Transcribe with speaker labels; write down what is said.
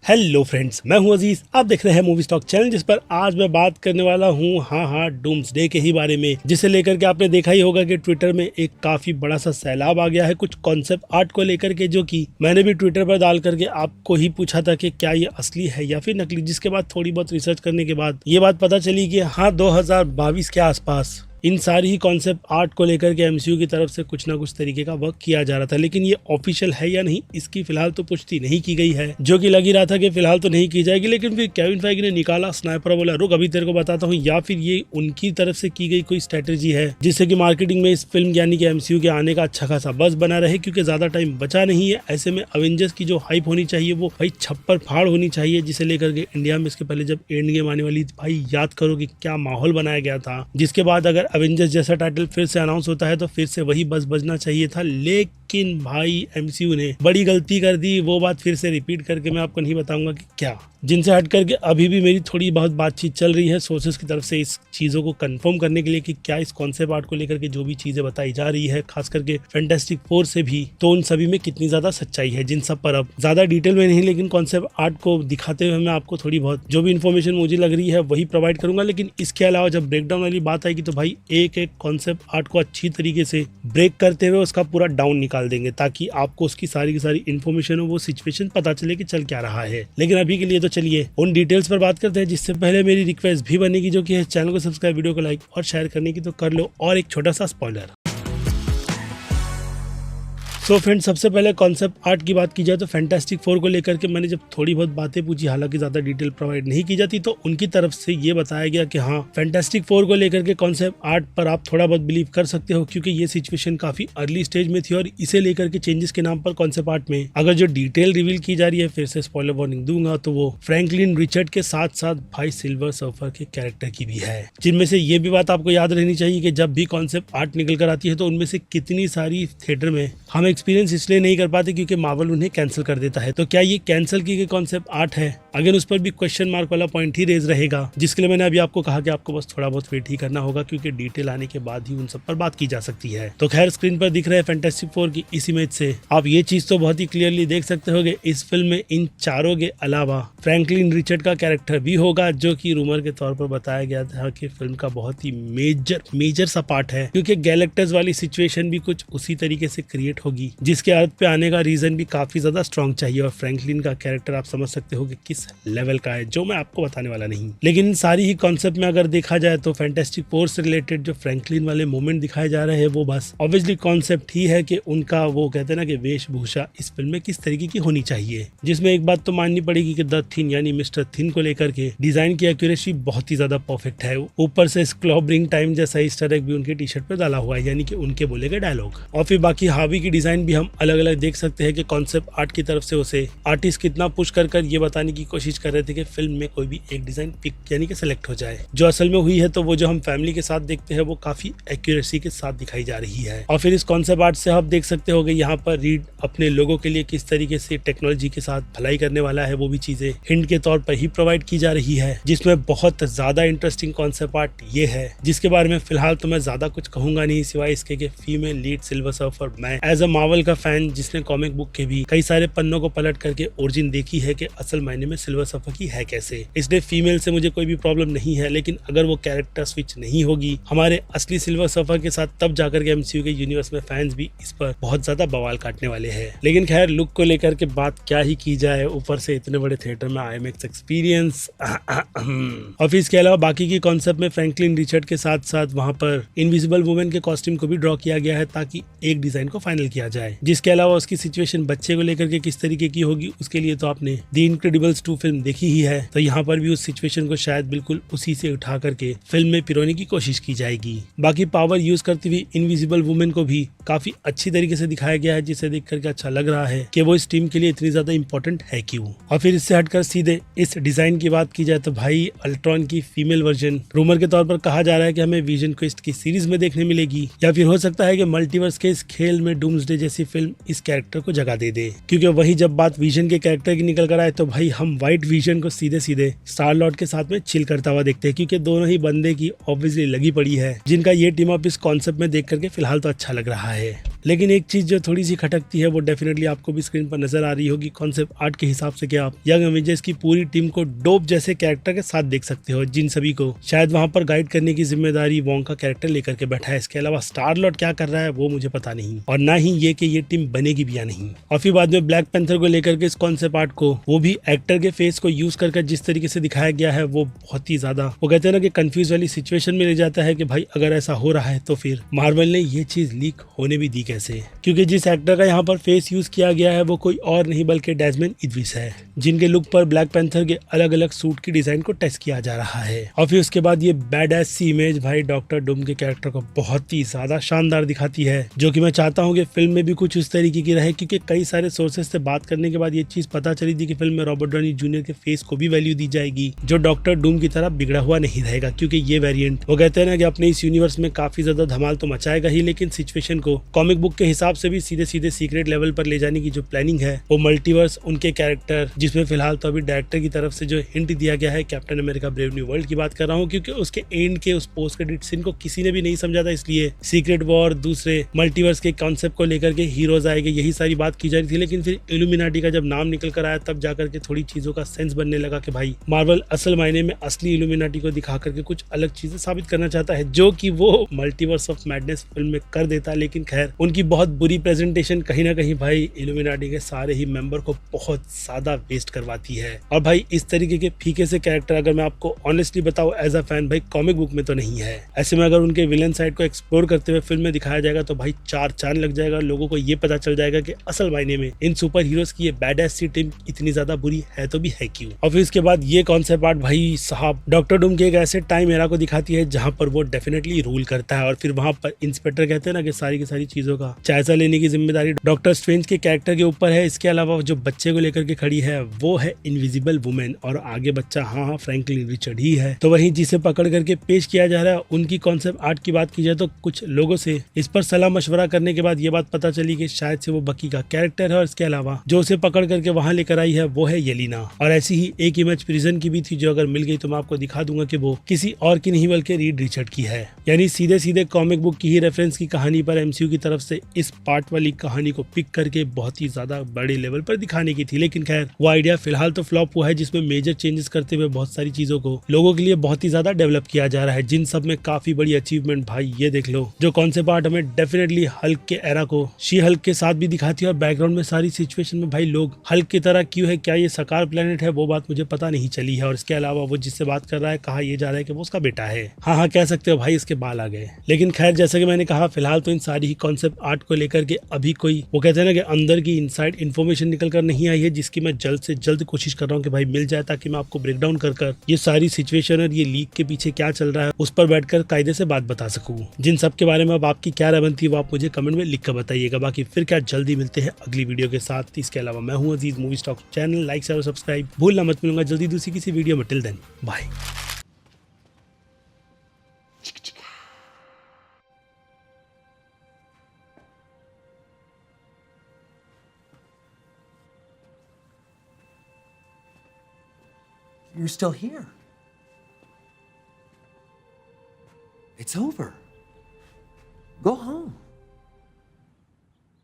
Speaker 1: Hello friends, मैं हूं अजीज। आप देख रहे हैं मूवी स्टॉक चैनल, जिस पर आज मैं बात करने वाला हूं डूम्सडे के ही बारे में, जिसे लेकर के आपने देखा ही होगा कि ट्विटर में एक काफी बड़ा सा सैलाब आ गया है कुछ कॉन्सेप्ट आर्ट को लेकर के, जो कि मैंने भी ट्विटर पर डाल करके आपको ही पूछा था कि क्या ये असली है या फिर नकली। जिसके बाद थोड़ी बहुत रिसर्च करने के बाद ये बात पता चली कि 2022 के आसपास इन सारी ही कॉन्सेप्ट आर्ट को लेकर के एमसीयू की तरफ से कुछ ना कुछ तरीके का वर्क किया जा रहा था। लेकिन ये ऑफिशियल है या नहीं, इसकी फिलहाल तो पुष्टि नहीं की गई है, जो कि लग ही रहा था कि फिलहाल तो नहीं की जाएगी। लेकिन फिर केविन फेगी ने निकाला स्नाइपर, बोला रुक अभी तेरे को बताता हूँ, या फिर ये उनकी तरफ से की गई कोई स्ट्रेटेजी है जिससे कि मार्केटिंग में इस फिल्म यानी कि एमसीयू के आने का अच्छा खासा बस बना रहे, क्योंकि ज्यादा टाइम बचा नहीं है। ऐसे में अवेंजर्स की जो हाइप होनी चाहिए वो भाई छप्पर फाड़ होनी चाहिए, जिसे लेकर के इंडिया में इसके पहले जब एंड गेम आने वाली भाई याद करो कि क्या माहौल बनाया गया था। जिसके बाद अगर अवेंजर्स जैसा टाइटल फिर से अनाउंस होता है तो फिर से वही बस बजना चाहिए था। लेकिन भाई एमसीयू ने बड़ी गलती कर दी। वो बात फिर से रिपीट करके मैं आपको नहीं बताऊंगा कि क्या, जिनसे हट करके अभी भी मेरी थोड़ी बहुत बातचीत चल रही है सोर्सेज की तरफ से इस चीज़ों को कंफर्म करने के लिए कि क्या इस कॉन्सेप्ट आर्ट को लेकर के जो भी चीज़ें बताई जा रही है, खास करके फैंटास्टिक फोर से भी, तो उन सभी में कितनी ज़्यादा सच्चाई है। जिन सब पर अब ज़्यादा डिटेल में नहीं, लेकिन कॉन्सेप्ट आर्ट को दिखाते हुए मैं आपको थोड़ी बहुत जो भी इन्फॉर्मेशन मुझे लग रही है वही प्रोवाइड करूंगा। लेकिन इसके अलावा जब ब्रेकडाउन वाली बात आएगी तो भाई एक एक कॉन्सेप्ट आर्ट को अच्छी तरीके से ब्रेक करते हुए उसका पूरा डाउन निकाल देंगे, ताकि आपको उसकी सारी की सारी इन्फॉर्मेशन हो, वो सिचुएशन पता चले कि चल क्या रहा है। लेकिन अभी के लिए तो चलिए उन डिटेल्स पर बात करते हैं। जिससे पहले मेरी रिक्वेस्ट भी बनेगी, जो कि है चैनल को सब्सक्राइब, वीडियो को लाइक और शेयर करने की तो कर लो। और एक छोटा सा स्पॉइलर। सो फ्रेंड्स, सबसे पहले कॉन्सेप्ट आर्ट की बात की जाए तो फैंटास्टिक फोर को लेकर के मैंने जब थोड़ी बहुत बातें पूछी, हालांकि ज्यादा डिटेल प्रोवाइड नहीं की जाती, तो उनकी तरफ से ये बताया गया कि हाँ, फैंटास्टिक फोर को लेकर के कॉन्सेप्ट आर्ट पर आप थोड़ा बहुत बिलीव कर सकते हो, क्योंकि ये सिचुएशन काफी अर्ली स्टेज में थी और इसे लेकर के चेंजेस के नाम पर कॉन्सेप्ट आर्ट में अगर जो डिटेल रिवील की जा रही है, फिर से स्पॉइलर वार्निंग दूंगा, तो वो फ्रैंकलिन रिचर्ड के साथ साथ भाई सिल्वर सर्फर के कैरेक्टर की भी है। जिनमें से ये भी बात आपको याद रहनी चाहिए कि जब भी कॉन्सेप्ट आर्ट निकल कर आती है तो उनमें से कितनी सारी थिएटर में हम एक्सपीरियंस इसलिए नहीं कर पाते क्योंकि मार्वल उन्हें कैंसिल कर देता है। तो क्या ये कैंसिल की गई कॉन्सेप्ट आर्ट है? अगेन उस पर भी क्वेश्चन मार्क वाला पॉइंट ही रेज रहेगा, जिसके लिए मैंने अभी आपको कहा कि आपको बस थोड़ा बहुत वेट ही करना होगा, क्योंकि डिटेल आने के बाद ही उन सब पर बात की जा सकती है। तो खैर, स्क्रीन पर दिख रहे हैं फैंटास्टिक फोर की इस इमेज से आप ये चीज तो बहुत ही क्लियरली देख सकते हो कि इस फिल्म में इन चारों के अलावा फ्रैंकलिन रिचर्ड का कैरेक्टर भी होगा, जो कि रूमर के तौर पर बताया गया था कि फिल्म का बहुत ही मेजर सा पार्ट है, क्योंकि गैलेक्टर्स वाली सिचुएशन भी कुछ उसी तरीके से क्रिएट होगी, जिसके अर्थ पे आने का रीजन भी काफी ज्यादा स्ट्रॉन्ग चाहिए। और फ्रैंकलिन का कैरेक्टर आप समझ सकते हो कि किस लेवल का है, जो मैं आपको बताने वाला नहीं। लेकिन इन सारी ही कॉन्सेप्ट में अगर देखा जाए तो फैंटास्टिक फोर से रिलेटेड जो फ्रैंकलिन वाले मोमेंट दिखाए जा रहे हैं, वो बस ऑब्वियसली कॉन्सेप्ट ही है कि उनका वो कहते हैं ना कि वेशभूषा इस फिल्म में किस तरीके की होनी चाहिए। जिसमें एक बात तो माननी पड़ेगी कि द थिन यानी मिस्टर थिन को लेकर के डिजाइन की एक्यूरेसी बहुत ही ज्यादा परफेक्ट है। ऊपर से स्क्लॉबरिंग टाइम जैसा ईस्टर एग भी उनके टी शर्ट पर डाला हुआ है, यानी कि उनके बोले गए डायलॉग। और फिर बाकी हावी की डिजाइन भी हम अलग अलग देख सकते हैं कि कॉन्सेप्ट आर्ट की तरफ से उसे आर्टिस्ट कितना पुश कर ये बताने की कोशिश कर रहे थे कि फिल्म में कोई भी एक डिजाइन पिक यानी कि सेलेक्ट हो जाए। जो असल में हुई है तो वो जो हम फैमिली के साथ देखते हैं वो काफी एक्यूरेसी के साथ दिखाई जा रही है। और फिर इस कॉन्सेप्ट आर्ट से आप देख सकते हो कि यहाँ पर रीड अपने लोगों के लिए किस तरीके से टेक्नोलॉजी के साथ भलाई करने वाला है, वो भी चीजें हिंट के तौर पर ही प्रोवाइड की जा रही है। जिसमें बहुत ज्यादा इंटरेस्टिंग कॉन्सेप्ट आर्ट ये है, जिसके बारे में फिलहाल तो मैं ज्यादा कुछ कहूंगा नहीं, सिवाय इसके कि फीमेल लीड सिल्वर सर्फर, मैं एज अ मार्वल का फैन जिसने कॉमिक बुक के भी कई सारे पन्नों को पलट करके ओरिजिन देखी है कि असल मायने में सिल्वर सर्फर की है कैसे, इसलिए फीमेल से मुझे कोई भी प्रॉब्लम नहीं है। लेकिन अगर वो कैरेक्टर स्विच नहीं होगी हमारे असली सिल्वर सर्फर के साथ, तब जाकर के एमसीयू के यूनिवर्स में फैंस भी इस पर बहुत ज्यादा बवाल काटने वाले हैं। लेकिन खैर, लुक को लेकर के बात क्या ही की जाए, ऊपर से इतने बड़े थिएटर में आईएमएक्स एक्सपीरियंस। और फिर इसके अलावा बाकी की कॉन्सेप्ट में फ्रैंकलिन रिचर्ड के साथ साथ वहां पर इनविजिबल वुमेन के कॉस्ट्यूम को भी ड्रॉ किया गया है, ताकि एक डिजाइन को फाइनल किया जाए। जिसके अलावा उसकी सिचुएशन बच्चे को लेकर के किस तरीके की होगी, उसके लिए तो आपने द इनक्रेडिबल्स 2 फिल्म देखी ही है, तो यहाँ पर भी उस सिचुएशन को शायद बिल्कुल उसी से उठा करके फिल्म में पिरोने की कोशिश की जाएगी। बाकी पावर यूज करती हुई इनविजिबल वुमेन को भी काफी अच्छी तरीके से दिखाया गया है, जिसे देख करके अच्छा लग रहा है कि वो इस टीम के लिए इतनी ज्यादा इंपॉर्टेंट है क्यों। और फिर इससे हटकर सीधे इस डिजाइन की बात की जाए तो भाई अल्ट्रॉन की फीमेल वर्जन रूमर के तौर पर कहा जा रहा है कि हमें विजन क्वेस्ट की सीरीज में देखने मिलेगी, या फिर हो सकता है कि मल्टीवर्स के इस खेल में डूम्सडे जैसी फिल्म इस कैरेक्टर को जगह दे दे। क्योंकि वही जब बात विजन के कैरेक्टर की निकल कर आए तो भाई हम व्हाइट विजन को सीधे सीधे स्टार लॉर्ड के साथ में चिल करता हुआ देखते हैं, क्योंकि दोनों ही बंदे की ऑब्वियसली लगी पड़ी है, जिनका ये टीम अप इस कॉन्सेप्ट में देख करके फिलहाल तो अच्छा लग रहा है। लेकिन एक चीज जो थोड़ी सी खटकती है वो डेफिनेटली आपको भी स्क्रीन पर नजर आ रही होगी कॉन्सेप्ट आर्ट के हिसाब से कि आप यंग एवेंजर्स की पूरी टीम को डोप जैसे कैरेक्टर के साथ देख सकते हो, जिन सभी को शायद वहां पर गाइड करने की जिम्मेदारी वोंग का कैरेक्टर लेकर के बैठा है। इसके अलावा स्टार लॉर्ड क्या कर रहा है वो मुझे पता नहीं, और ना ही ये कि ये टीम बनेगी भी या नहीं। और फिर बाद में ब्लैक पैंथर को लेकर के इस कॉन्सेप्ट आर्ट को वो भी एक्टर के फेस को यूज करके जिस तरीके से दिखाया गया है वो बहुत ही ज्यादा, वो कहते हैं ना कि कंफ्यूज वाली सिचुएशन में ले जाता है कि भाई अगर ऐसा हो रहा है तो फिर मार्वल ने ये चीज लीक होने भी दी कैसे, क्योंकि जिस एक्टर का यहाँ पर फेस यूज किया गया है वो कोई और नहीं बल्कि डेस्मंड इद्रिस है, जिनके लुक पर ब्लैक पैंथर के अलग अलग सूट की डिजाइन को टेस्ट किया जा रहा है। और फिर उसके बाद ये बैड एस सी इमेज भाई डॉक्टर डूम के कैरेक्टर को बहुत ही ज्यादा शानदार दिखाती है, जो कि मैं चाहता हूँ कि फिल्म में भी कुछ उस तरीके की रहे, क्योंकि कई सारे सोर्सेज से बात करने के बाद ये चीज पता चली थी कि फिल्म में रॉबर्ट डॉनी जूनियर के फेस को भी वैल्यू दी जाएगी, जो डॉक्टर डूम की तरह बिगड़ा हुआ नहीं रहेगा, क्योंकि ये वेरिएंट वो कहते हैं ना कि अपने इस यूनिवर्स में काफी ज्यादा धमाल तो मचाएगा ही, लेकिन सिचुएशन को कॉमिक बुक के हिसाब से भी सीधे सीधे सीक्रेट लेवल पर ले जाने की जो प्लानिंग है वो मल्टीवर्स, उनके कैरेक्टर, जिसमें फिलहाल तो अभी डायरेक्टर की तरफ से जो हिंट दिया गया है captain America brave new world की बात कर रहा हूँ, क्योंकि उसके एंड के उस पोस्ट क्रेडिट सीन को किसी ने भी नहीं समझा था, इसलिए सीक्रेट वॉर दूसरे मल्टीवर्स के कॉन्सेप्ट को लेकर के हीरोज आएंगे यही सारी बात की जा रही थी। लेकिन फिर इल्यूमिनाटी का जब नाम निकल कर आया तब जाकर के थोड़ी चीजों का सेंस बनने लगा कि भाई मार्वल असल मायने में असली इल्यूमिनाटी को दिखा करके कुछ अलग चीजें साबित करना चाहता है, जो कि वो मल्टीवर्स ऑफ मैडनेस फिल्म में कर देता। लेकिन खैर उनकी बहुत बुरी प्रेजेंटेशन कहीं ना कहीं भाई इल्यूमिनाटी के सारे ही मेंबर को बहुत ज्यादा वेस्ट करवाती है। और भाई इस तरीके के फीके से कैरेक्टर अगर मैं आपको ऑनेस्टली बताऊं एज अ फैन भाई कॉमिक बुक में तो नहीं है। ऐसे में अगर उनके विलन साइड को एक्सप्लोर करते हुए फिल्म में दिखाया जाएगा तो भाई चार चांद लग जाएगा, लोगों को ये पता चल जाएगा कि असल मायने में इन सुपर हीरोज की ये बैड एस सी टीम इतनी ज्यादा बुरी है तो भी है क्यों। और फिर इसके बाद ये कॉन्सेप्ट आर्ट भाई साहब डॉक्टर डूम के एक ऐसे टाइम एरा को दिखाती है जहां पर वो डेफिनेटली रूल करता है, और फिर वहां पर इंस्पेक्टर कहते हैं ना कि सारी की सारी चीजों का जायजा लेने की जिम्मेदारी डॉक्टर स्ट्रेंज के कैरेक्टर के ऊपर है। इसके अलावा जो बच्चे को लेकर के खड़ी है वो है इनविजिबल वुमेन, और आगे बच्चा हाँ फ्रैंकलिन रिचर्ड ही है। तो वहीं जिसे पकड़ करके पेश किया जा रहा है उनकी कॉन्सेप्ट आर्ट की बात की जाए तो कुछ लोगों से इस पर सलाह मशवरा करने के बाद ये बात पता चली कि शायद से वो बकी का कैरेक्टर है, और इसके अलावा जो उसे पकड़ करके वहां लेकर आई है वो है येलिना। और ऐसी ही एक इमेज प्रिजन की भी थी जो अगर मिल गई तो मैं आपको दिखा दूंगा कि वो किसी और की नहीं बल्कि रीड रिचर्ड की है, यानी सीधे सीधे कॉमिक बुक की ही रेफरेंस की कहानी पर एमसीयू की तरफ से इस पार्ट वाली कहानी को पिक करके बहुत ही ज्यादा बड़े लेवल पर दिखाने की थी। लेकिन खैर वो आइडिया फिलहाल तो फ्लॉप हुआ है, जिसमें मेजर चेंजेस करते हुए बहुत सारी चीजों को लोगों के लिए बहुत ही ज्यादा डेवलप किया जा रहा है, जिन सब में काफी बड़ी अचीवमेंट भाई ये देख लो जो कॉन्सेप्ट आर्ट हमें डेफिनेटली हल्क के एरा को शी हल्क के साथ भी दिखाती है, और बैकग्राउंड में सारी सिचुएशन में भाई लोग हल्क की तरह क्यों है, क्या ये सकार प्लेनेट है, वो बात मुझे पता नहीं चली है। और इसके अलावा वो जिससे बात कर रहा है कहा यह जा रहा है कि वो उसका बेटा है, हाँ कह सकते हो भाई इसके बाल आ गए। लेकिन खैर जैसे कि मैंने कहा फिलहाल तो इन सारी ही कॉन्सेप्ट आर्ट को लेकर के अभी कोई वो कहते हैं ना कि अंदर की इनसाइड इन्फॉर्मेशन निकल कर नहीं आई है, जिसकी मैं जल्द से जल्द कोशिश कर रहा हूँ कि भाई मिल जाए, ताकि मैं आपको ब्रेक डाउन कर ये सारी सिचुएशन और ये लीक के पीछे क्या चल रहा है उस पर बैठकर कायदे से बात बता सकूं। जिन सब के बारे में अब आपकी क्या राय बनती है वो आप मुझे कमेंट में लिख कर बताइएगा। बाकी फिर क्या जल्दी मिलते हैं अगली वीडियो के साथ। इसके अलावा मैं हूं Aziz movie stock, channel like share और सब्सक्राइब भूलना मत। मिलूंगा जल्दी दूसरी किसी वीडियो में। Till then bye.
Speaker 2: You're still here. It's over. Go home.